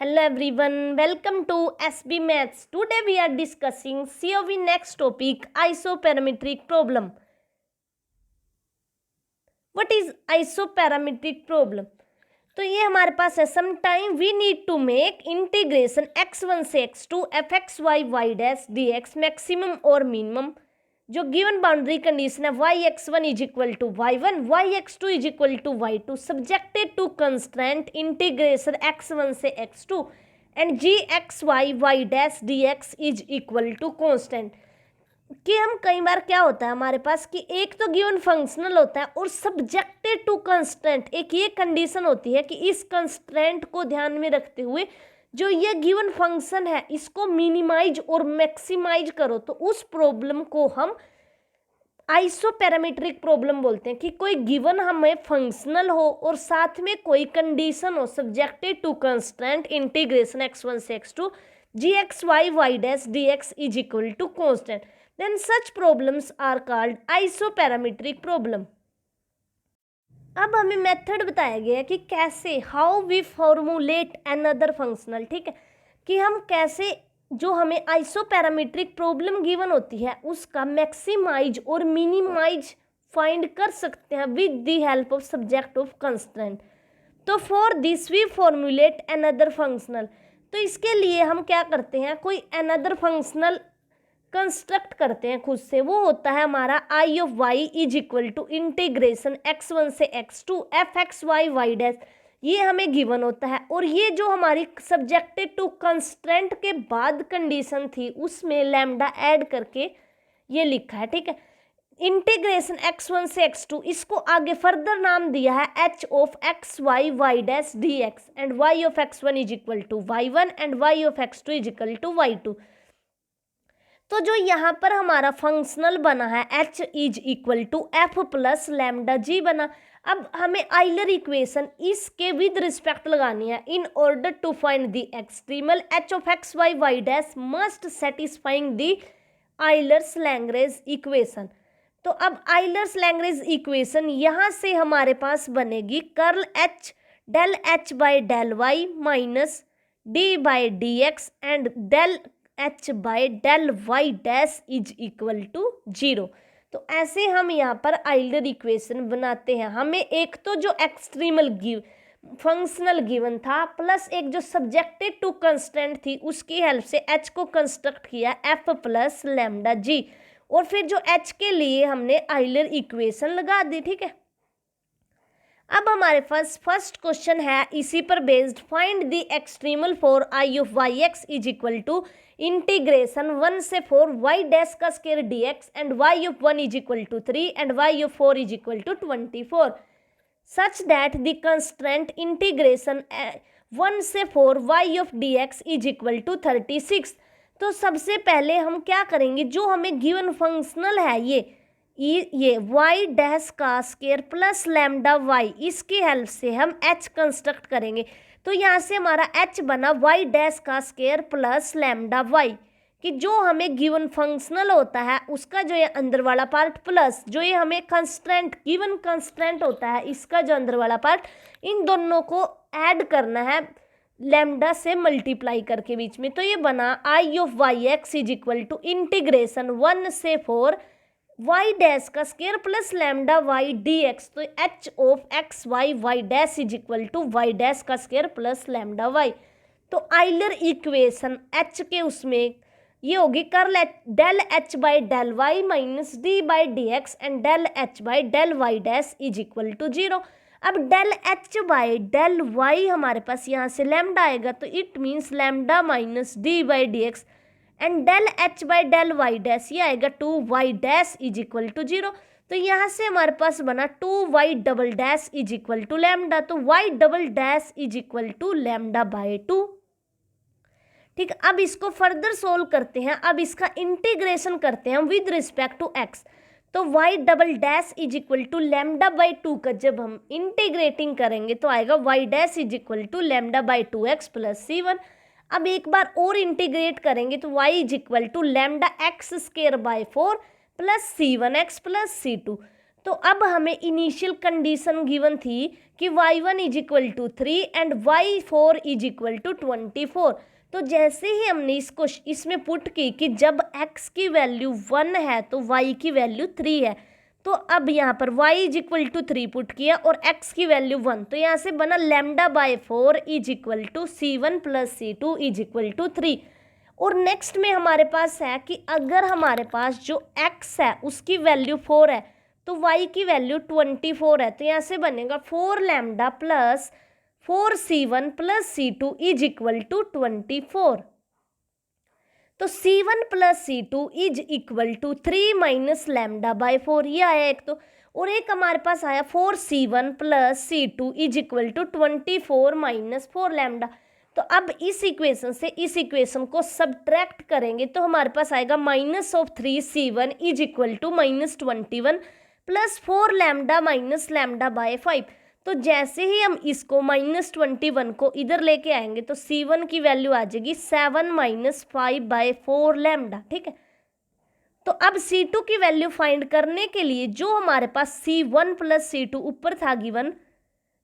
Hello everyone, welcome to SB Maths. Today we are discussing COV next topic, isoparametric problem. What is isoparametric problem? तो ये हमारे पास है some time we need to make integration x1 से x2 fxy y dash dx maximum और मिनिमम जो given boundary condition है y(x1) is equal to y1 y(x2) is equal to y2 subjected to constraint integration x1 से x2 and gxy y dash dx is equal to constant. कि हम कई बार क्या होता है हमारे पास कि एक तो गिवन फंक्शनल होता है और सब्जेक्टेड टू कंस्ट्रेंट, एक ये कंडीशन होती है कि इस कंस्ट्रेंट को ध्यान में रखते हुए जो ये गिवन फंक्शन है इसको मिनिमाइज और मैक्सिमाइज करो, तो उस प्रॉब्लम को हम आइसोपैरामीट्रिक प्रॉब्लम बोलते हैं। कि कोई गिवन हमें फंक्शनल हो और साथ में कोई कंडीशन हो subjected to constraint integration x1 से x2 gxy y dash dx is equal to constant, then such problems are called isoparametric problem. अब हमें मेथड बताया गया है कि कैसे how we formulate another functional, ठीक है, कि हम कैसे जो हमें आइसोपैरामीट्रिक प्रॉब्लम गिवन होती है उसका मैक्सिमाइज और मिनिमाइज फाइंड कर सकते हैं with the help of subject of constraint. तो for this we formulate another functional, तो इसके लिए हम क्या करते हैं, कोई अनदर फंक्शनल कंस्ट्रक्ट करते हैं खुद से। वो होता है हमारा I of y is equal to integration x1 से x2 fxy y डैश, ये हमें गिवन होता है। और ये जो हमारी सब्जेक्टेड टू कंस्ट्रेंट के बाद कंडीशन थी उसमें लैम्डा ऐड करके ये लिखा है, ठीक है। इंटीग्रेशन x1 से x2, इसको आगे फर्दर नाम दिया है h of xy y dash dx and y of x1 is equal to y1 and y of x2 is equal to y2। तो जो यहाँ पर हमारा फंक्शनल बना है h is equal to f plus lambda g बना। अब हमें आइलर इक्वेशन इसके विद रिस्पेक्ट लगानी है in order to find the extremal h of x y y dash must satisfying the Euler's Lagrange equation. तो अब आइलर्स लैंग्रेज इक्वेशन यहाँ से हमारे पास बनेगी curl h del h by del y minus d by d x and del h by del y dash is equal to 0। तो ऐसे हम यहाँ पर आइलर इक्वेशन बनाते हैं। हमें एक तो जो एक्सट्रीमल फंक्शनल गिवन था प्लस एक जो सब्जेक्टेड टू कंस्टेंट थी उसकी हेल्प से h को कंस्ट्रक्ट किया f प्लस लैम्डा जी, और फिर जो h के लिए हमने आइलर इक्वेशन लगा दी, ठीक है। अब हमारे पास फर्स्ट क्वेश्चन है इसी पर based, find the extremal for I of y x is equal to integration 1 से 4 y डैश का square dx and y of 1 is equal to 3 and y of 4 is equal to 24 such that the constraint integration 1 से 4 y of dx is equal to 36। तो सबसे पहले हम क्या करेंगे, जो हमें गिवन फंक्शनल है ये y डैश का स्क्वायर प्लस लैम्डा y, इसकी हेल्प से हम h कंस्ट्रक्ट करेंगे। तो यहाँ से हमारा h बना y डैश का स्क्वायर प्लस लैम्डा y, कि जो हमें गिवन फंक्शनल होता है उसका जो ये अंदर वाला पार्ट प्लस जो ये हमें कंस्ट्रेंट गिवन कंस्ट्रेंट होता है इसका जो अंदर वाला पार्ट, इन दोनों को ऐड करना है लैम्डा से मल्टीप्लाई करके बीच में। तो ये बना I of y x is equal to integration 1 से 4 y डैश का square plus lambda y dx, तो h of x y y dash is equal to y dash का स्क्वायर प्लस लैम्डा y। तो आइलर इक्वेशन h के उसमें ये होगी curl del h by del y minus d by d x and del h by del y dash is equal to 0। अब del h by del y हमारे पास यहाँ से लैम्डा आएगा, तो it means lambda minus d by d x and del h by del y dash ये आएगा 2y dash is equal to 0। तो यहाँ से हमारे पास बना 2y double dash is equal to lambda, तो y double dash is equal to lambda by 2, ठीक। अब इसको फर्दर सोल्व करते हैं, अब इसका इंटीग्रेशन करते हैं विद रिस्पेक्ट टू x। तो y double dash is equal to lambda by 2 का जब हम इंटीग्रेटिंग करेंगे तो आएगा y dash is equal to lambda by 2x plus c1। अब एक बार और इंटीग्रेट करेंगे तो y is equal to lambda x square by 4 plus c1x plus c2। तो अब हमें इनिशियल कंडीशन गिवन थी कि y1 is equal to 3 and y4 is equal to 24। तो जैसे ही हमने इसको इसमें पुट की कि जब x की वैल्यू 1 है तो y की वैल्यू 3 है, तो अब यहाँ पर y is equal to 3 put किया और x की वैल्यू 1, तो यहाँ से बना λ/4 is equal to C1 plus C2 is equal to 3। और नेक्स्ट में हमारे पास है कि अगर हमारे पास जो x है उसकी वैल्यू 4 है तो y की वैल्यू 24 है, तो यहाँ से बनेगा 4λ plus 4C1 plus C2 is equal to 24। तो C1 plus C2 is equal to 3 minus λ/4, ये आया एक तो। और एक हमारे पास आया 4C1 plus C2 is equal to 24 minus 4λ। तो अब इस इक्वेशन से इस इक्वेशन को सब्ट्रैक्ट करेंगे तो हमारे पास आएगा -3C1 is equal to -21 plus 4λ minus λ/5। तो जैसे ही हम इसको -21 को इधर लेके आएंगे तो C1 की वैल्यू आ जाएगी 7 माइनस 5/4λ, ठीक है। तो अब C2 की वैल्यू फाइंड करने के लिए जो हमारे पास C1 प्लस C2 ऊपर था गिवन,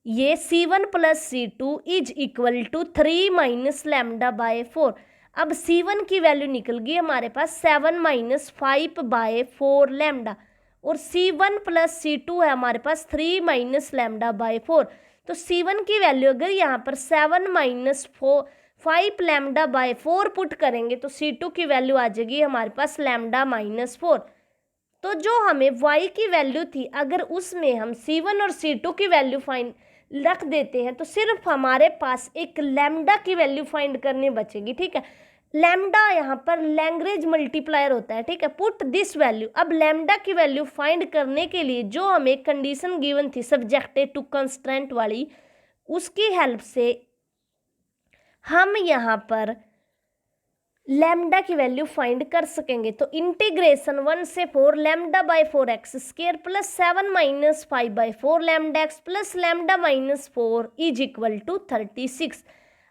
ये C1 plus C2 is equal to 3 minus λ/4। अब C1 की वैल्यू निकल गई हमारे पास 7 माइनस 5/4λ और C1 प्लस C2 है हमारे पास 3 माइनस λ/4। तो C1 की वैल्यू अगर यहाँ पर 7 माइनस 5λ/4 पुट करेंगे तो C2 की वैल्यू आ जाएगी हमारे पास λ-4। तो जो हमें y की वैल्यू थी अगर उसमें हम C1 और C2 की वैल्यू फाइंड रख देते हैं तो सिर्फ हमारे पास एक लैम्डा की वैल्यू फाइंड करनी बचेगी, ठीक है। लैम्डा यहाँ पर लैग्रेंज मल्टीप्लायर होता है, ठीक है। पुट दिस वैल्यू, अब लैम्डा की वैल्यू फाइंड करने के लिए जो हमें कंडीशन गिवन थी सब्जेक्टेड टू कंस्ट्रेंट वाली, उसकी हेल्प से हम यहाँ पर लैम्डा की वैल्यू फाइंड कर सकेंगे। तो इंटीग्रेशन 1 से 4 λ/4x² plus 7 minus 5/4λx plus λ-4 is equal to 36।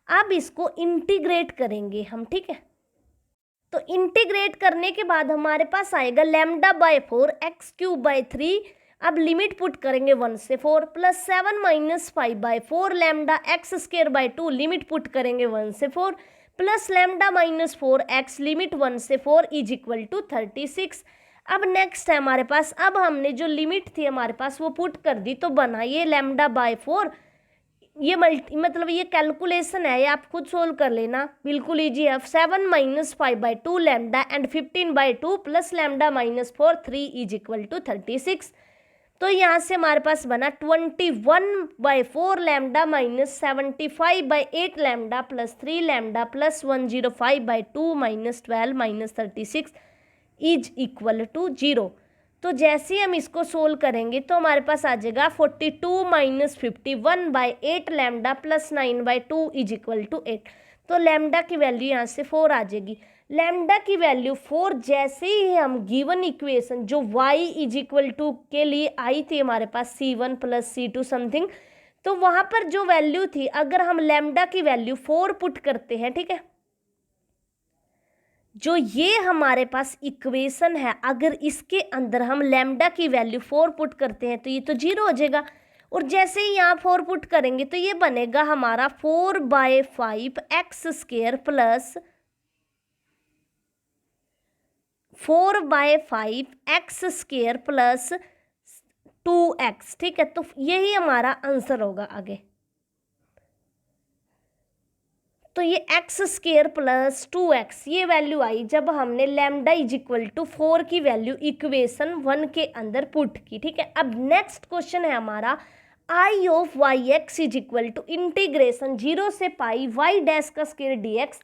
अब इसको इंटीग्रेट करेंगे हम, ठीक है। तो इंटीग्रेट करने के बाद हमारे पास आएगा λ/4 x³ 3। अब लिमिट पुट करेंगे 1 से 4 plus 7 minus 5/4λ x² 2 limit put करेंगे 1 से 4 प्लस λ-4x लिमिट 1 से 4 इज इक्वल टू 36। अब नेक्स्ट है हमारे पास, अब हमने जो लिमिट थी हमारे पास वो पुट कर दी तो बना ये λ/4। ये मतलब ये कैलकुलेशन है, ये आप खुद सोल्व कर लेना, बिल्कुल ईजी है। 7 minus 5/2λ and 15/2 plus λ-4 3 is equal to 36। तो यहाँ से हमारे पास बना 21/4λ minus 75/8λ plus 3λ plus 105/2 minus 12 minus 36 is equal to 0। तो जैसे ही हम इसको सोल्व करेंगे तो हमारे पास आ जाएगा 42 minus 51/8λ plus 9/2 is equal to 8। तो लैम्डा की वैल्यू यहाँ से 4 आ जाएगी। लैम्डा की वैल्यू 4 जैसे ही हम गिवन इक्वेशन जो y इज इक्वल टू के लिए आई थी हमारे पास C1 प्लस C2 समथिंग, तो वहाँ पर जो वैल्यू थी अगर हम लैम्डा की वैल्यू 4 पुट करते हैं, ठीक है, जो ये हमारे पास इक्वेशन है अगर इसके अंदर हम लैम्डा की वैल्यू 4 पुट करते हैं तो ये तो 0 हो जाएगा। और जैसे ही यहाँ 4 पुट करेंगे तो ये बनेगा हमारा 4/5x² plus 4/5x² plus 2x, ठीक है। तो यही हमारा आंसर होगा आगे। तो ये x² प्लस 2x ये वैल्यू आई जब हमने लैम्डा इज इक्वल टू 4 की वैल्यू इक्वेशन 1 के अंदर पुट की, ठीक है। अब नेक्स्ट क्वेश्चन है हमारा I of yx is equal to integration 0 से पाई y डैश का square dx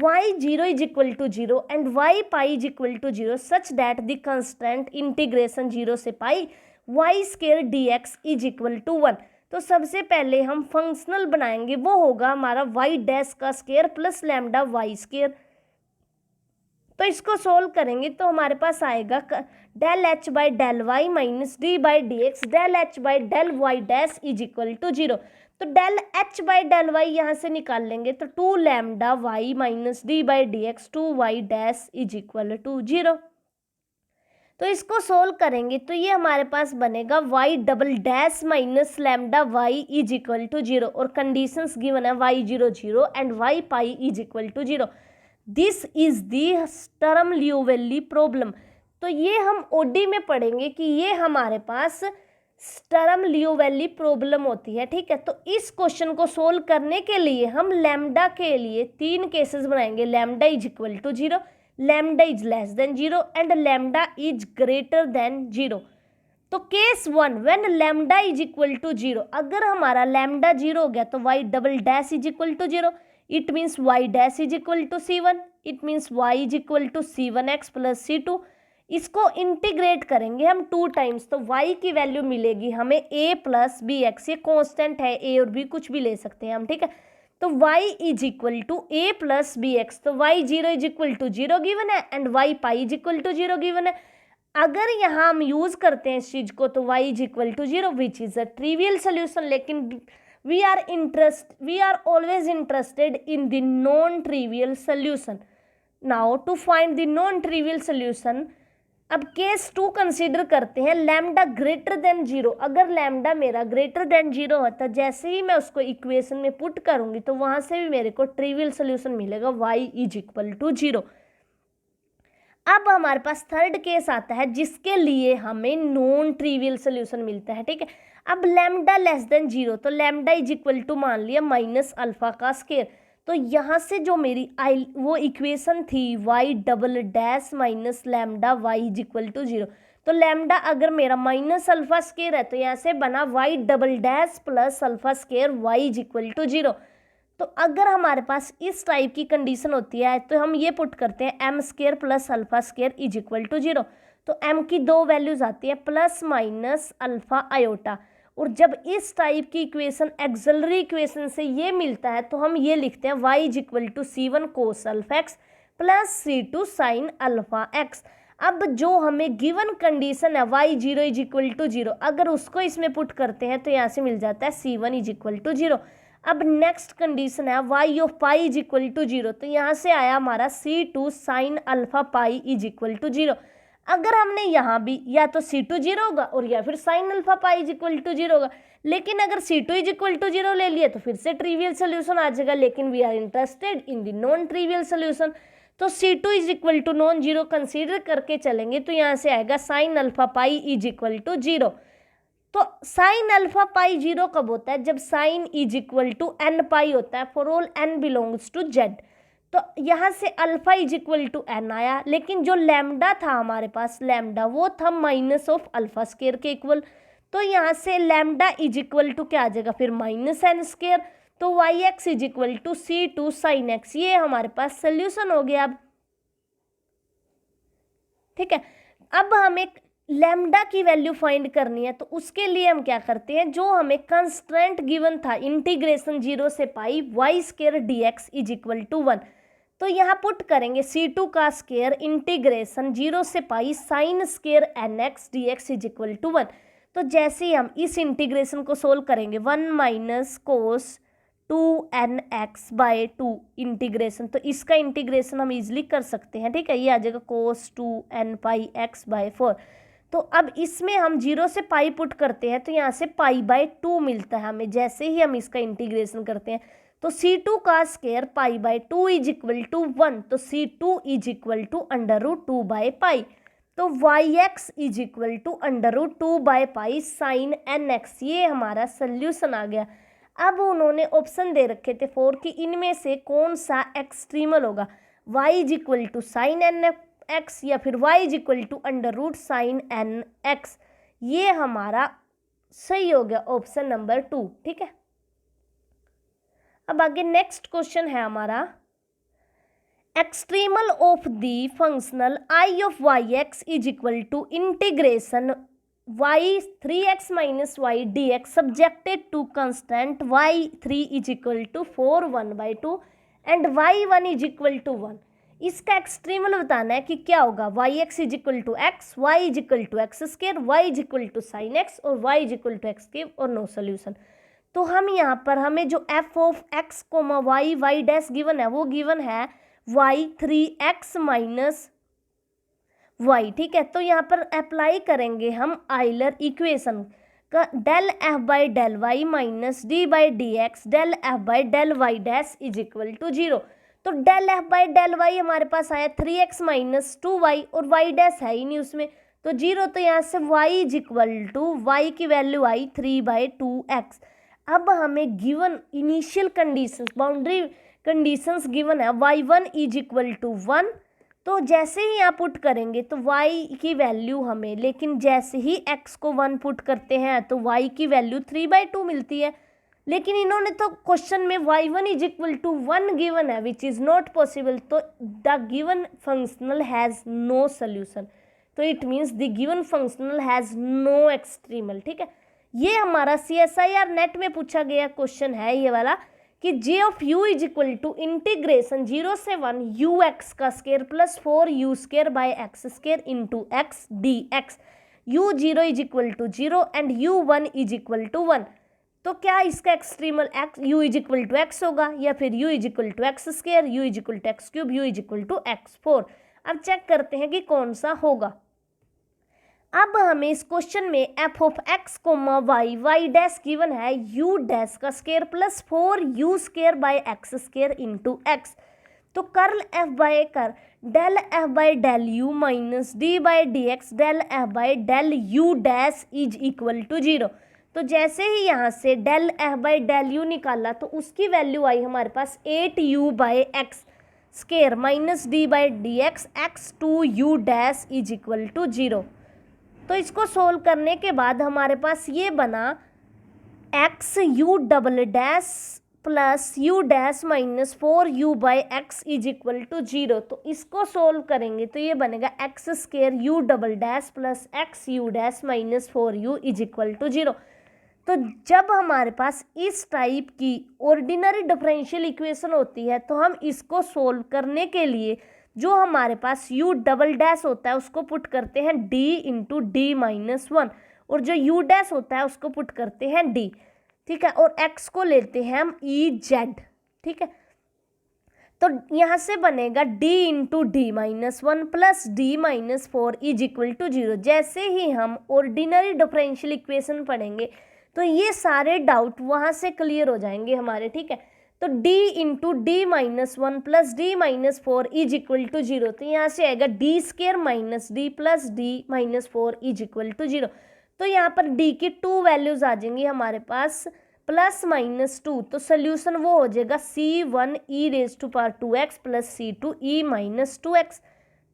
y0 is equal to 0 and y pi is equal to 0 such that the constant integration 0 से pi y² dx is equal to 1। तो सबसे पहले हम functional बनाएंगे, वो होगा हमारा y डैश का स्क्वायर प्लस लैम्डा y²। तो इसको सोल्व करेंगे तो हमारे पास आएगा del h by del y minus d by dx del h by del y dash is equal to 0। तो del h by del y यहाँ से निकाल लेंगे तो 2 lambda y minus d by dx 2y dash is equal to 0। तो इसको solve करेंगे तो ये हमारे पास बनेगा y double dash minus lambda y is equal to 0 और कंडीशंस गिवन है y 0 0 and y pi is equal to 0। This is the Sturm Liouville problem. तो ये हम ओडी में पढ़ेंगे कि ये हमारे पास स्टर्म लियोविल्ले प्रॉब्लम होती है, ठीक है। तो इस क्वेश्चन को सोल्व करने के लिए हम लैम्डा के लिए 3 केसेस बनाएंगे, lambda is equal to 0, lambda is less than 0 and lambda is greater than 0। तो case 1 when lambda is equal to 0, अगर हमारा लैम्डा 0 हो गया तो y double dash is equal to 0, it means y dash is equal to c1, it means y is equal to c1x plus c2। इसको integrate करेंगे हम 2 times, तो y की वैल्यू मिलेगी हमें a प्लस बी एक्स, ये constant है, a और b कुछ भी ले सकते हैं हम, ठीक है। तो y is equal to a plus b x, तो y 0 is equal to 0 given है and y pi is equal to 0 given है। अगर यहाँ हम यूज करते हैं इस चीज को तो y is equal to 0 which is a trivial solution, लेकिन we are always interested in the non trivial solution. Now to find the non trivial solution, अब केस 2 कंसीडर करते हैं, लैम्डा ग्रेटर देन 0। अगर लैम्डा मेरा greater than 0 होता, जैसे ही मैं उसको इक्वेशन में पुट करूंगी तो वहां से भी मेरे को ट्रिवियल सोल्यूशन मिलेगा y इज इक्वल टू 0। अब हमारे पास थर्ड केस आता है जिसके लिए हमें नॉन ट्रिवियल सोल्यूशन मिलता है, ठीक है। अब लैम्डा लेस देन 0, तो लैम्डा इज इक्वल टू मान लिया माइनस अल्फा का स्केयर। तो यहाँ से जो मेरी वो इक्वेशन थी y double dash minus lambda y is equal to 0, तो लैम्डा अगर मेरा माइनस अल्फा स्केयर है तो यहाँ से बना y double dash plus alpha square y is equal to 0। तो अगर हमारे पास इस टाइप की कंडीशन होती है तो हम ये पुट करते हैं m square plus alpha square is equal to 0। तो m की 2 वैल्यूज आती है प्लस माइनस अल्फा आयोटा, और जब इस टाइप की इक्वेशन एक्सिलरी इक्वेशन से ये मिलता है तो हम ये लिखते हैं y is equal to c1 cos alpha x plus c2 sine alpha x. अब जो हमें गिवन कंडीशन है y 0 इज इक्वल टू 0, अगर उसको इसमें पुट करते हैं तो यहाँ से मिल जाता है c1 इज इक्वल टू 0। अब नेक्स्ट कंडीशन है y of pi is equal to 0, तो यहाँ से आया हमारा c2 sine alpha pi is equal to 0। अगर हमने यहाँ भी या तो c2 0 होगा और या फिर sine alpha pi is equal to 0 होगा, लेकिन अगर c2 इज इक्वल टू 0 ले लिए तो फिर से ट्रिवियल सोल्यूशन आ जाएगा, लेकिन we are interested in the non trivial solution. तो c2 is equal to non zero consider करके चलेंगे तो यहाँ से आएगा sine alpha pi is equal to 0। तो साइन अल्फा पाई 0 कब होता है? जब sine is equal to n pi होता है for all n belongs to z. तो यहाँ से alpha is equal to n आया, लेकिन जो लैम्डा था हमारे पास, लैम्डा वो था माइनस ऑफ अल्फा स्केयर के इक्वल। तो यहाँ से लैम्डा इज इक्वल टू क्या आ जाएगा फिर माइनस एन स्केयर। तो y x is equal to c2 sine x, ये हमारे पास सोल्यूशन हो गया। अब ठीक है, अब हमें लैम्डा की वैल्यू फाइंड करनी है, तो उसके लिए हम क्या करते हैं, जो हमें कंस्ट्रेंट गिवन था इंटीग्रेशन 0 से pi y square d x is equal to 1, तो यहाँ पुट करेंगे c2 का स्केयर इंटीग्रेशन 0 से pi sine square n x d x is equal to 1। तो जैसे ही हम इस इंटीग्रेशन को सोल्व करेंगे 1 minus cos 2nx bye 2 integration, तो इसका इंटीग्रेशन हम इजिली कर सकते हैं। ठीक है, ये आ जाएगा कोस 2n पाई x बाय 4। तो अब इसमें हम 0 से पाई पुट करते हैं तो यहाँ से पाई बाय 2 मिलता है हमें, जैसे ही हम इसका इंटीग्रेशन करते हैं। तो c2 का square pi by 2 is equal to 1, तो c2 is equal to under root 2 by pi. तो yx is equal to under root 2 by pi sine nx, ये हमारा सोल्यूशन आ गया। अब उन्होंने ऑप्शन दे रखे थे 4 कि इनमें से कौन सा एक्सट्रीमल होगा, y is equal to sine n x या फिर y is equal to under root sine n x. ये हमारा सही हो गया ऑप्शन नंबर 2। ठीक है, अब आगे नेक्स्ट क्वेश्चन है हमारा, extremal of the functional I of y x is equal to integration y 3x minus y dx subjected to constant y3 is equal to 4 1 by 2 and y1 is equal to 1। इसका extremal बताना है कि क्या होगा, yx is equal to x, y is equal to x square, y is equal to sin x और y is equal to x cube और no solution. तो हम यहाँ पर हमें जो f of x comma y dash given है वो गिवन है y 3x माइनस वाई, ठीक है। तो यहाँ पर अप्लाई करेंगे हम आइलर इक्वेशन का, del f by del y minus d by d x del f by del y dash is equal to 0। तो del f by del y हमारे पास आया 3x माइनस 2y और y डैश है ही नहीं उसमें, तो 0। तो यहाँ से y is equal to, y की वैल्यू आई 3/2x। अब हमें given initial conditions, boundary conditions given है, y1 इज इक्वल टू 1। तो जैसे ही यहाँ पुट करेंगे तो y की वैल्यू हमें, लेकिन जैसे ही x को 1 पुट करते हैं तो y की वैल्यू 3/2 मिलती है। लेकिन इन्होंने तो क्वेश्चन में y1 is equal to 1 given है, विच इज़ नॉट पॉसिबल। तो the given functional has no solution, तो it means the given functional has no extremal, ठीक है। ये हमारा CSIR नेट में पूछा गया क्वेश्चन है ये वाला, कि j of u is equal to integration 0 से 1 ux का square plus 4u square by x square into x d x, u0 is equal to 0 and u1 is equal to 1। तो क्या इसका extremal x u is equal to x होगा, या फिर u is equal to x square, u is equal to x cube, u is equal to x4। अब check करते हैं कि कौन सा होगा। अब हमें इस क्वेश्चन में f of x comma y, y dash given है u डैश का square plus 4u square by x square into x. तो कर्ल f बाय कर del f by del u minus d by d x del f by del u dash is equal to 0। तो जैसे ही यहाँ से del f by del u निकाला तो उसकी वैल्यू आई हमारे पास 8u by x square minus d by d x x 2u dash is equal to 0। तो इसको सोल्व करने के बाद हमारे पास ये बना x u double dash plus u dash minus 4u by x is equal to 0। तो इसको सोल्व करेंगे तो ये बनेगा x square u double dash plus x u dash minus 4u is equal to 0। तो जब हमारे पास इस टाइप की ऑर्डिनरी डिफरेंशियल इक्वेशन होती है तो हम इसको सोल्व करने के लिए जो हमारे पास u डबल डैश होता है उसको पुट करते हैं d इंटू डी माइनस 1, और जो u डैश होता है उसको पुट करते हैं d, ठीक है। और x को लेते हैं हम ez, ठीक है। तो यहाँ से बनेगा d into d minus 1 plus d minus 4 is equal to 0। जैसे ही हम ऑर्डिनरी डिफरेंशियल इक्वेशन पढ़ेंगे तो ये सारे डाउट वहाँ से क्लियर हो जाएंगे हमारे, ठीक है। तो d into d minus 1 plus d minus 4 is equal to 0। तो यहाँ से आएगा d square minus d plus d minus 4 is equal to 0। तो यहाँ पर d की 2 वैल्यूज आ जाएंगी हमारे पास प्लस माइनस 2। तो सोल्यूशन वो हो जाएगा c1 e raise to power 2x plus c2 e minus 2x।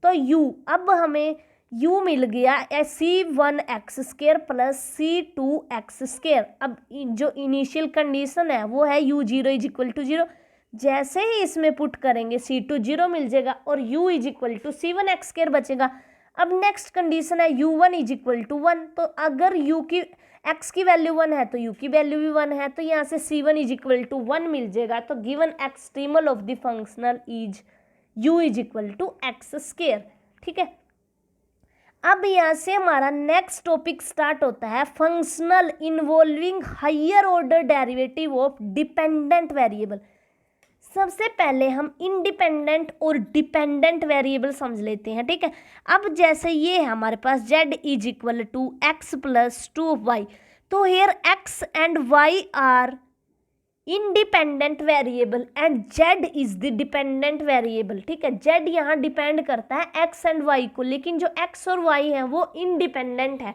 तो u, अब हमें u मिल गया c1x square plus c2x square. अब जो इनिशियल कंडीशन है वो है u0 इज इक्वल टू 0। जैसे ही इसमें पुट करेंगे c2 0 मिल जाएगा और u is equal to c1x square बचेगा। अब नेक्स्ट कंडीशन है u1 इज इक्वल टू 1। तो अगर u की x की वैल्यू 1 है तो u की वैल्यू भी 1 है, तो यहाँ से c1 इज इक्वल टू 1 मिल जाएगा। तो given extremal of the functional is u is equal to x square, ठीक है। अब यहाँ से हमारा नेक्स्ट टॉपिक स्टार्ट होता है functional involving higher order derivative of dependent variable. सबसे पहले हम इंडिपेंडेंट और डिपेंडेंट वेरिएबल समझ लेते हैं, ठीक है। अब जैसे ये है हमारे पास z is equal to x plus 2y, तो here x and y are independent variable and z is the dependent variable, ठीक है। z यहाँ डिपेंड करता है x एंड y को, लेकिन जो x और y है वो इंडिपेंडेंट है।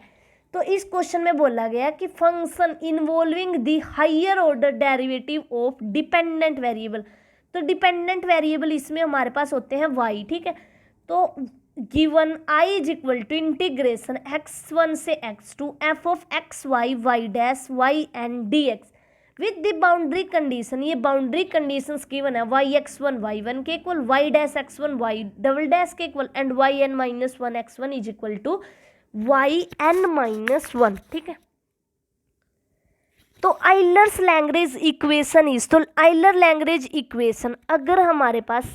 तो इस क्वेश्चन में बोला गया कि function involving the higher order derivative of dependent variable. तो डिपेंडेंट वेरिएबल इसमें हमारे पास होते हैं y, ठीक है। तो given i is equal to integration x1 से x2 f of x y y dash y and d x with the boundary condition. ये बाउंड्री कंडीशन गिवन है y(x1) y1 के equal, y dash x1 y double dash के equal and yn minus 1 x1 is equal to yn minus 1, ठीक है। तो Euler's लैंग्वेज equation is, तो Euler लैंग्वेज इक्वेशन अगर हमारे पास,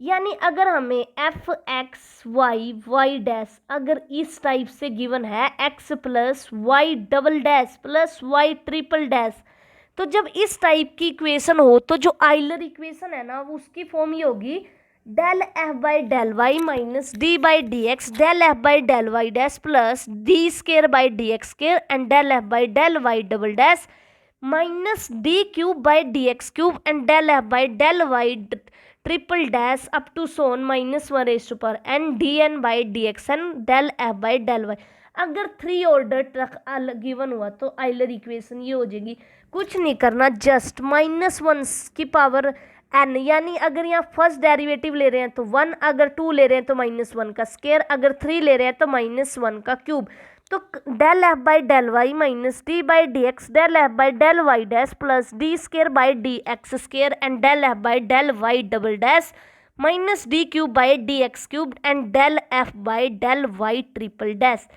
यानी अगर हमें f x y y dash अगर इस टाइप से गिवन है x plus y double dash plus y triple dash, तो जब इस टाइप की इक्वेशन हो तो जो आइलर इक्वेशन है ना वो उसकी फॉर्म ये होगी del f by del y minus d by d x del f by del y dash plus d square by d x square and del f by del y double dash minus d cube by d x cube and del f by del y triple dash up to सोन minus one raise to power n d n by d x n del f by del Y. अगर 3 order तक given हुआ तो Euler equation ये हो जाएगी, कुछ नहीं करना, जस्ट -1 की पावर n, यानी अगर यहाँ फर्स्ट डेरिवेटिव ले रहे हैं तो 1, अगर 2 ले रहे हैं तो -1 का स्केयर, अगर 3 ले रहे हैं तो -1 का क्यूब। तो del f by del y minus d by d x del f by del y dash plus d square by d x square and del f by del y double dash minus d cube by d x cube and del f by del y triple dash.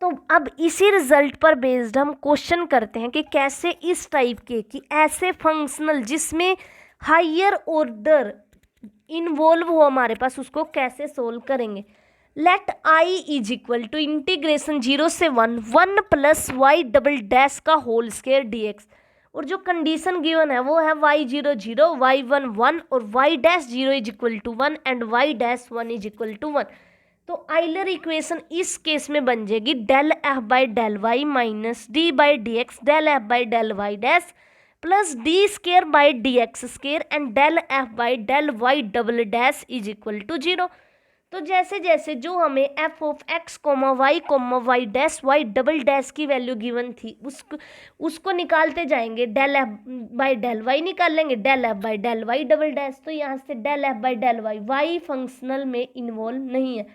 तो अब इसी result पर based हम question करते हैं कि कैसे इस टाइप के कि ऐसे फंक्शनल जिसमें हायर ऑर्डर इन्वॉल्व हो हमारे पास, उसको कैसे सोल्व करेंगे। Let I is equal to integration 0 से 1 प्लस वाई डबल डैश का होल स्केयर डी एक्स, और जो कंडीशन गिवन है वो है y0 0 y1 1 और y dash 0 is equal to 1 and y dash 1 is equal to 1। तो आइलर इक्वेशन इस केस में बन जाएगी del f by del y minus d by d x del f by del y dash plus d square by d x square and del f by del y double dash is equal to 0। तो जैसे जैसे जो हमें f of x coma Y dash y double dash की value given थी उसको निकालते जाएंगे, del f by del y निकाल लेंगे, del f by del y double dash. तो यहाँ से del f by del y functional में इन्वॉल्व नहीं है,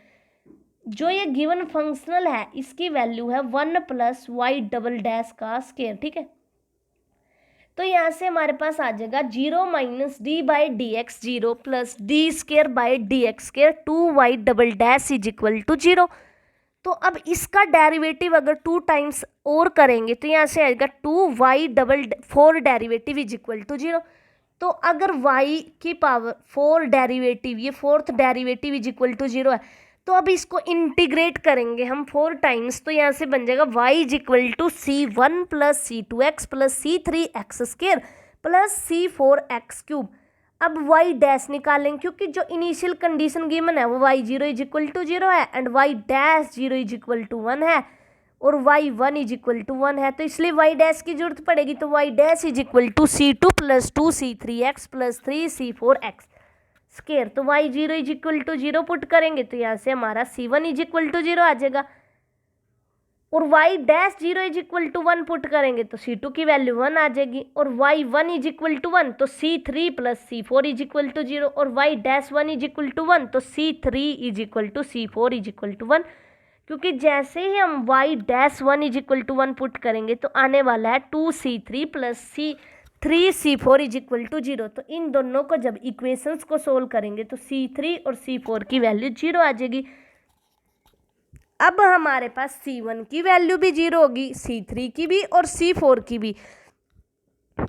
जो ये गिवन फंक्शनल है इसकी वैल्यू है 1 प्लस वाई डबल डैश का स्केयर, ठीक है। तो यहाँ से हमारे पास आ जाएगा 0 minus d by d x 0 plus d square by d x square 2 y double dash is equal to 0। तो अब इसका डेरिवेटिव अगर 2 टाइम्स और करेंगे तो यहाँ से आएगा 2 y double 4 derivative is equal to 0। तो अगर y की पावर 4 डेरिवेटिव, ये 4th derivative is equal to 0 है, तो अब इसको इंटीग्रेट करेंगे हम 4 टाइम्स, तो यहाँ से बन जाएगा y is equal to c1 plus c2x plus c3x square plus c4x cube. अब y डैश निकालेंगे क्योंकि जो इनिशियल कंडीशन गिवन है वो y0 इज इक्वल टू 0 है and y dash 0 is equal to 1 है और y1 इज इक्वल टू 1 है, तो इसलिए y डैश की जरूरत पड़ेगी। तो y dash is equal to c2 plus 2c3x plus 3c4x square. तो y0 is equal to 0 put करेंगे तो यहाँ से हमारा c1 इज इक्वल टू 0 आ जाएगा, और y dash 0 is equal to 1 put करेंगे तो c2 की वैल्यू 1 आ जाएगी, और y1 इज इक्वल टू 1 तो c3 plus c4 is equal to 0 और y dash 1 is equal to 1 तो c3 is equal to c4 is equal to 1। क्योंकि जैसे ही हम y dash 1 is equal to 1 put करेंगे तो आने वाला है 2c3 plus c4 is equal to 0। तो इन दोनों को जब इक्वेशंस को सोल्व करेंगे तो c3 और c4 की वैल्यू 0 आ जाएगी। अब हमारे पास c1 की वैल्यू भी 0 होगी, c3 की भी और c4 की भी।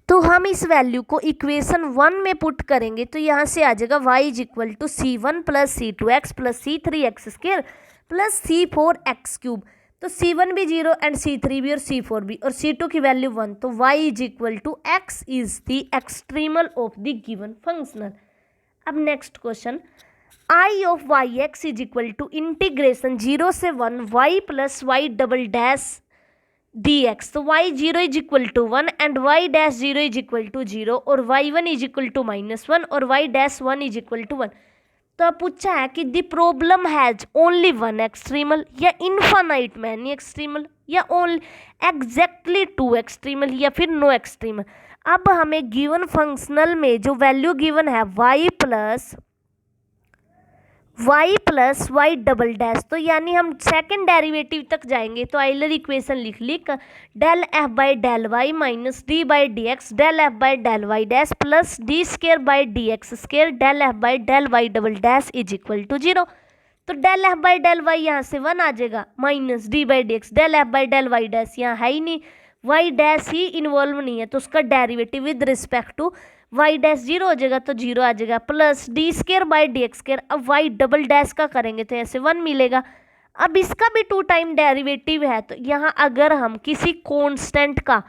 तो हम इस वैल्यू को इक्वेशन 1 में पुट करेंगे तो यहाँ से आ जाएगा y is equal to c1 plus c2x plus c3x square plus c4x cube. तो c1 भी 0 एंड c3 भी और c4 भी और c2 की वैल्यू 1, तो y is equal to x is the extremal of the given functional. अब next question, i of yx is equal to integration 0 से 1 y plus y double dash dx। तो y0 is equal to 1 and y dash 0 is equal to 0 और y1 is equal to -1 और y dash 1 is equal to 1। तो अब पूछा है कि the problem has only 1 extremal या इन्फानाइट मैनी एक्सट्रीमल या ओनली एग्जैक्टली 2 एक्सट्रीमल या फिर नो एक्सट्रीमल। अब हमें गिवन फंक्शनल में जो वैल्यू गिवन है y plus y double dash, तो यानी हम सेकंड डेरिवेटिव तक जाएंगे तो आइलर इक्वेशन लिख ली del f by del y minus d by d x del f by del y dash plus d square by d x square del f by del y double dash is equal to 0। तो del f by del y यहाँ से 1 आ जाएगा minus d by d x del f by del y dash यहाँ है ही नहीं, Y dash ही involve नहीं है तो उसका derivative with respect to y dash 0 हो जाएगा तो 0 आ जाएगा plus d square by d x square. अब y डबल डैश का करेंगे तो ऐसे 1 मिलेगा। अब इसका भी 2 टाइम डेरिवेटिव है तो यहाँ अगर हम किसी कांस्टेंट का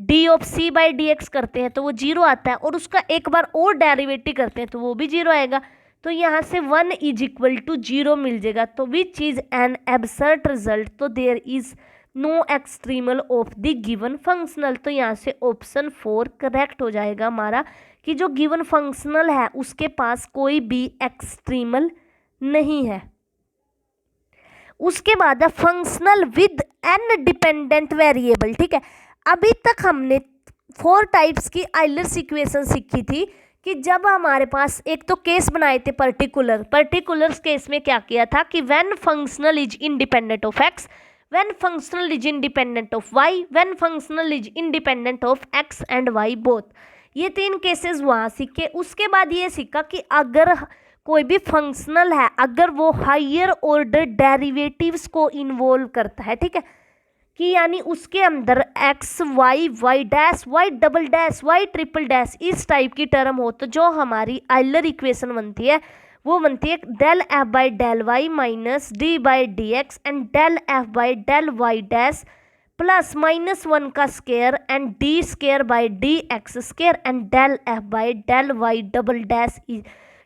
d of c by d x करते हैं तो वो जीरो आता है, और उसका एक बार और डेरिवेटिव करते हैं तो वो भी जीरो आएगा। तो यहाँ से 1 इज इक्वल टू 0 मिल जाएगा। तो which is an absurd result, तो there is no extremal of the given functional. तो यहाँ से ऑप्शन 4 करेक्ट हो जाएगा हमारा, कि जो गिवन फंक्शनल है उसके पास कोई भी एक्सट्रीमल नहीं है। उसके बाद है functional with n dependent variable. ठीक है, अभी तक हमने 4 टाइप्स की आइलर्स इक्वेशन सीखी थी, कि जब हमारे पास एक तो केस बनाए थे पर्टिकुलर केस में क्या किया था कि when functional is independent of x, when functional is independent of y, when functional is independent of x and y both. ये 3 केसेस वहाँ सीखे। उसके बाद ये सीखा कि अगर कोई भी फंक्शनल है, अगर वो हायर ऑर्डर डेरिवेटिव्स को इन्वॉल्व करता है, ठीक है, कि यानी उसके अंदर x y y dash y double dash y triple dash इस टाइप की टर्म हो, तो जो हमारी आइलर इक्वेशन बनती है वो बनती है del f by del y minus d by d x and del f by del y dash plus -1 का square and d square by d x square and del f by del y double dash.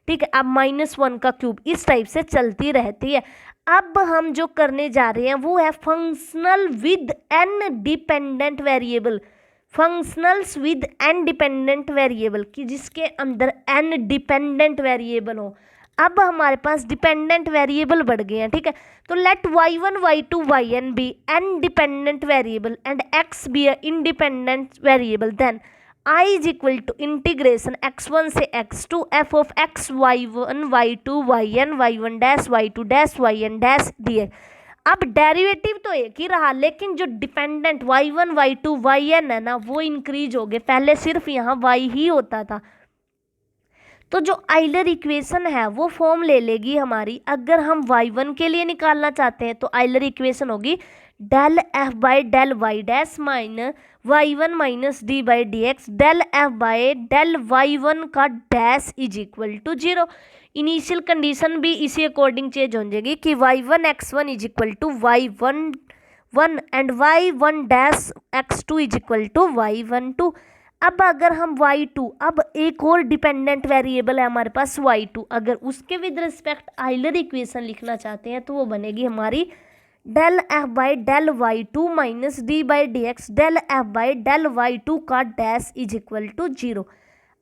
ठीक है, अब -1 का cube इस type से चलती रहती है। अब हम जो करने जा रहे हैं वो है functional with n dependent variable, functionals with n dependent variable, कि जिसके अंदर एन डिपेंडेंट वेरिएबल हो। अब हमारे पास डिपेंडेंट वेरिएबल बढ़ गए हैं। ठीक है, तो let y1 y2 yn be n dependent variable and x be a independent variable, then I is equal to integration x1 से x2 f of x y1 y2 yn y1 dash y2 dash yn dash dx। अब derivative तो एक ही रहा, लेकिन जो dependent y1 y2 yn है ना वो इंक्रीज हो गए। पहले सिर्फ यहाँ y ही होता था। तो जो आइलर इक्वेशन है वो फॉर्म ले लेगी हमारी। अगर हम y1 के लिए निकालना चाहते हैं तो आइलर इक्वेशन होगी del f by del y dash minus y1 minus d by d x del f by del y1 का dash is equal to 0। Initial condition भी इसी अकॉर्डिंग चेंज हो जाएगी कि y1 x1 is equal to y1 1 and y1 dash x2 is equal to y1 2। अब अगर हम y2, अब एक और डिपेंडेंट वेरिएबल है हमारे पास y2, अगर उसके विद रिस्पेक्ट आइलर इक्वेशन लिखना चाहते हैं तो वो बनेगी हमारी del f by del y2 minus d by d x del f by del y2 का डैश इज इक्वल टू 0।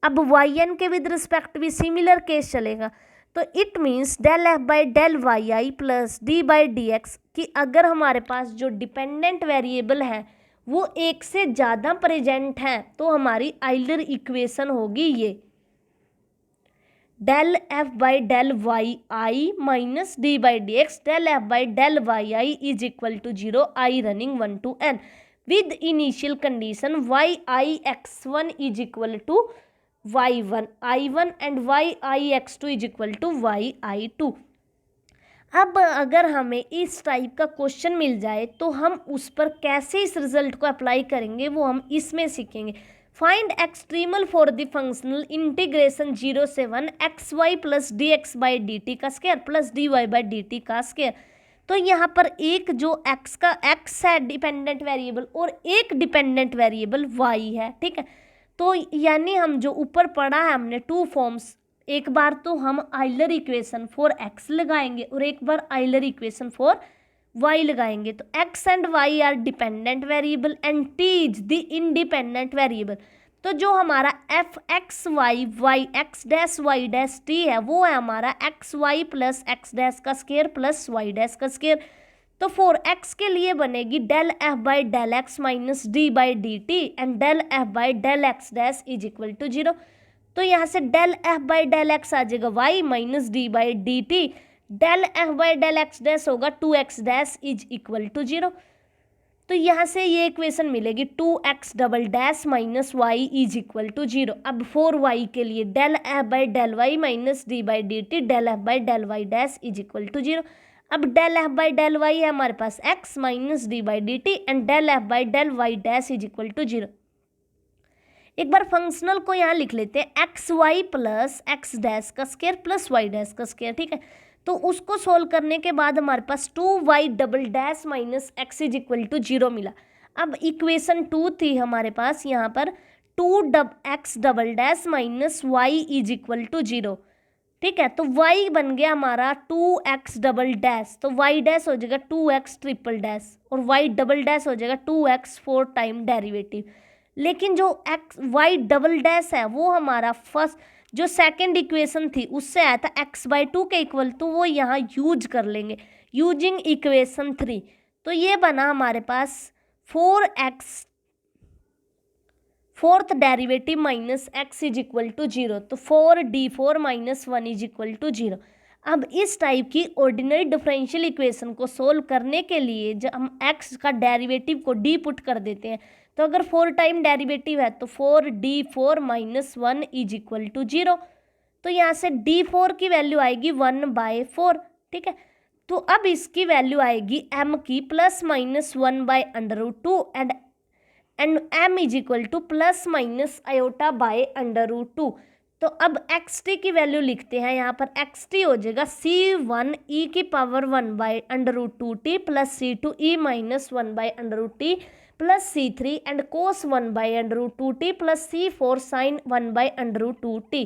अब yn के विद रिस्पेक्ट भी सिमिलर केस चलेगा, तो it means del f by del y i plus d by d x, कि अगर हमारे पास जो डिपेंडेंट वेरिएबल है वो एक से ज़्यादा प्रेजेंट है तो हमारी आइलर इक्वेशन होगी ये del f by del y i minus d by d x del f by del y i is equal to 0 i running 1 to n with initial condition y i x1 is equal to y1 i1 and y i x2 is equal to y i2। अब अगर हमें इस type का question मिल जाए तो हम उस पर कैसे इस रिजल्ट को अप्लाई करेंगे वो हम इसमें सीखेंगे। Find extremal for the functional integration 0 से 1 x y plus d x by d t का square plus d y by d t का स्क्वायर। तो यहाँ पर एक जो एक्स है डिपेंडेंट वेरिएबल और एक डिपेंडेंट वेरिएबल वाई है। ठीक है, तो यानी हम जो ऊपर पढ़ा है हमने 2 फॉर्म्स, एक बार तो हम आइलर इक्वेशन फॉर x लगाएंगे और एक बार आइलर इक्वेशन फॉर y लगाएंगे। तो x and y are dependent variable and t is the independent variable. तो जो हमारा f x y y x dash y dash t है वो है हमारा x y plus x dash का स्क्वायर प्लस y डैश का स्क्वायर। तो फॉर x के लिए बनेगी del f by del x minus d by d t and del f by del x dash is equal to 0। तो यहाँ से del f by del x आ जाएगा y minus d by d t, del f by del x dash होगा 2x dash is equal to 0। तो यहाँ से ये इक्वेशन मिलेगी 2x double dash minus y is equal to 0। अब 4y के लिए del f by del y minus d by d t del f by del y dash is equal to 0। अब del f by del y है हमारे पास x minus d by d t and del f by del y dash is equal to 0। एक बार functional को यहाँ लिख लेते हैं x y plus x dash का स्क्वायर प्लस वाई डैश का स्क्वायर। ठीक है, तो उसको सोल्व करने के बाद हमारे पास 2y double dash minus x is equal to 0 मिला। अब इक्वेशन 2 थी हमारे पास यहाँ पर 2x double dash minus y is equal to 0, ठीक है। तो y बन गया हमारा 2x डबल डैश, तो y डैश हो जाएगा 2x ट्रिपल डैश और y डबल डैश हो जाएगा 2x 4 टाइम डेरिवेटिव। लेकिन जो y डबल डैश है वो हमारा फर्स्ट जो सेकंड इक्वेशन थी उससे आया था x/2 के इक्वल, तो वो यहाँ यूज कर लेंगे यूजिंग इक्वेशन 3। तो ये बना हमारे पास 4x fourth derivative minus x is equal to 0, तो 4d4 minus 1 is equal to 0। अब इस टाइप की ऑर्डिनरी डिफरेंशियल इक्वेशन को सोल्व करने के लिए जब हम x का डेरिवेटिव को d पुट कर देते हैं, तो अगर 4 टाइम डेरिवेटिव है तो 4d4 minus 1 is equal to 0। तो यहाँ से d4 की वैल्यू आएगी 1/4, ठीक है। तो अब इसकी वैल्यू आएगी m की plus minus 1/√2 and m is equal to plus minus iota by √2। तो अब xt की वैल्यू लिखते हैं, यहाँ पर xt हो जाएगा c1 e की power 1/√2t plus c2 e minus 1/√t plus c3 and cos 1/√2t plus c4 sine 1/√2t।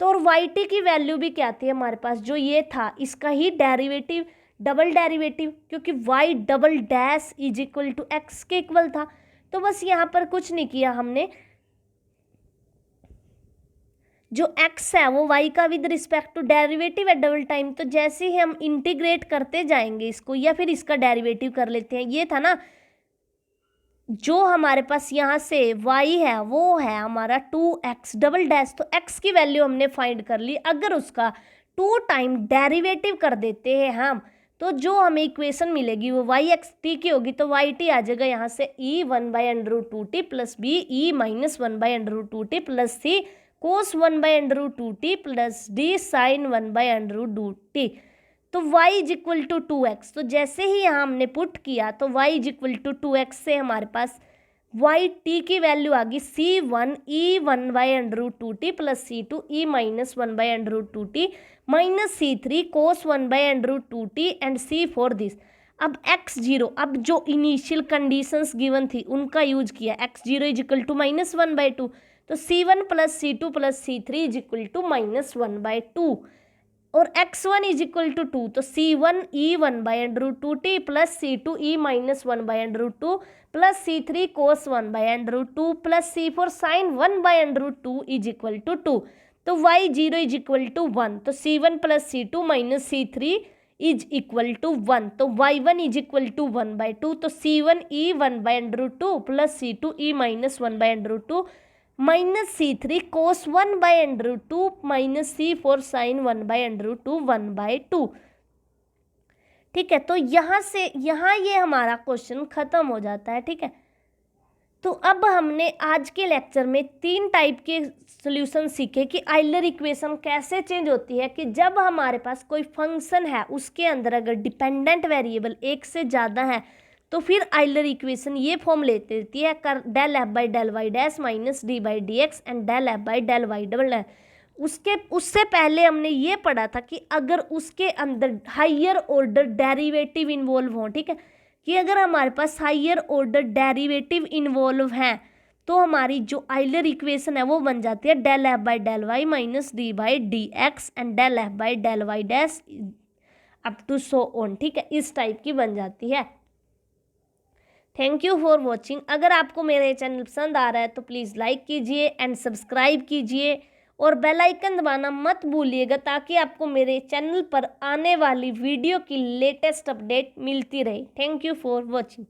तो और yt की वैल्यू भी क्या थी हमारे पास, जो ये था इसका ही डेरिवेटिव डबल डेरिवेटिव, क्योंकि y double dash is equal to x के इक्वल था। तो बस यहाँ पर कुछ नहीं किया हमने, जो x है वो y का विद रिस्पेक्ट टू डेरिवेटिव है डबल टाइम, तो जैसे ही हम इंटीग्रेट करते जाएंगे इसको या फिर इसका डेरिवेटिव कर लेते हैं, ये था ना जो हमारे पास यहाँ से y है वो है हमारा 2x डबल डैश, तो x की वैल्यू हमने फाइंड कर ली। अगर उसका 2 टाइम डेरिवेटिव कर देते हैं हम, तो जो हमें इक्वेशन मिलेगी वो yxt की होगी, तो yt आ जाएगा यहाँ से e 1/√2t plus b e minus 1/√2t plus c cos 1/√2t plus d sine 1/√2t। तो y is equal to 2x, तो जैसे ही यहाँ हमने पुट किया तो y is equal to 2x से हमारे पास yt की वैल्यू आ गई c1 e 1/√2t plus c2 e minus 1/√2t minus c3 cos 1/√2t and c4 this. अब x0, अब जो इनिशियल कंडीशंस गिवन थी उनका यूज किया, x0 इज इक्वल टू -1/2, तो c1 plus c2 plus c3 is equal to -1/2 और x1 is equal to 2, तो c1 e 1/√2t plus c2 e minus 1/√2 plus c3 cos 1/√2 plus c4 sign 1/√2 is equal to 2। तो y0 is equal to 1, तो c1 plus c2 minus c3 is equal to 1, तो y1 is equal to 1/2, तो c1 e 1/√2 plus c2 e minus 1/√2 minus c3 कोस 1/√2 minus c4 sign 1/√2 1/2, ठीक है। तो यहाँ से यहाँ ये हमारा क्वेश्चन खत्म हो जाता है, ठीक है। तो अब हमने आज के लेक्चर में 3 टाइप के सॉल्यूशन सीखे कि आइलर इक्वेशन कैसे चेंज होती है, कि जब हमारे पास कोई फंक्शन है उसके अंदर अगर डिपेंडेंट वेरिएबल एक से ज़्यादा है तो फिर आइलर इक्वेशन ये फॉर्म लेती रहती है कर del f by del y dash minus d by dx and del f by del y double है। उससे पहले हमने ये पढ़ा था कि अगर उसके अंदर हायर ऑर्डर डेरिवेटिव इन्वॉल्व हो, ठीक है, कि अगर हमारे पास हायर ऑर्डर डेरिवेटिव इन्वॉल्व हैं तो हमारी जो आइलर इक्वेशन है वो बन जाती है del f by del y minus d by dx and del f by del y dash up to so on, ठीक है, इस टाइप की बन जाती है। Thank you for watching. अगर आपको मेरे चैनल पसंद आ रहा है तो प्लीज़ लाइक कीजिए एंड सब्सक्राइब कीजिए और बेल आइकन दबाना मत भूलिएगा, ताकि आपको मेरे चैनल पर आने वाली वीडियो की लेटेस्ट अपडेट मिलती रहे। Thank you for watching.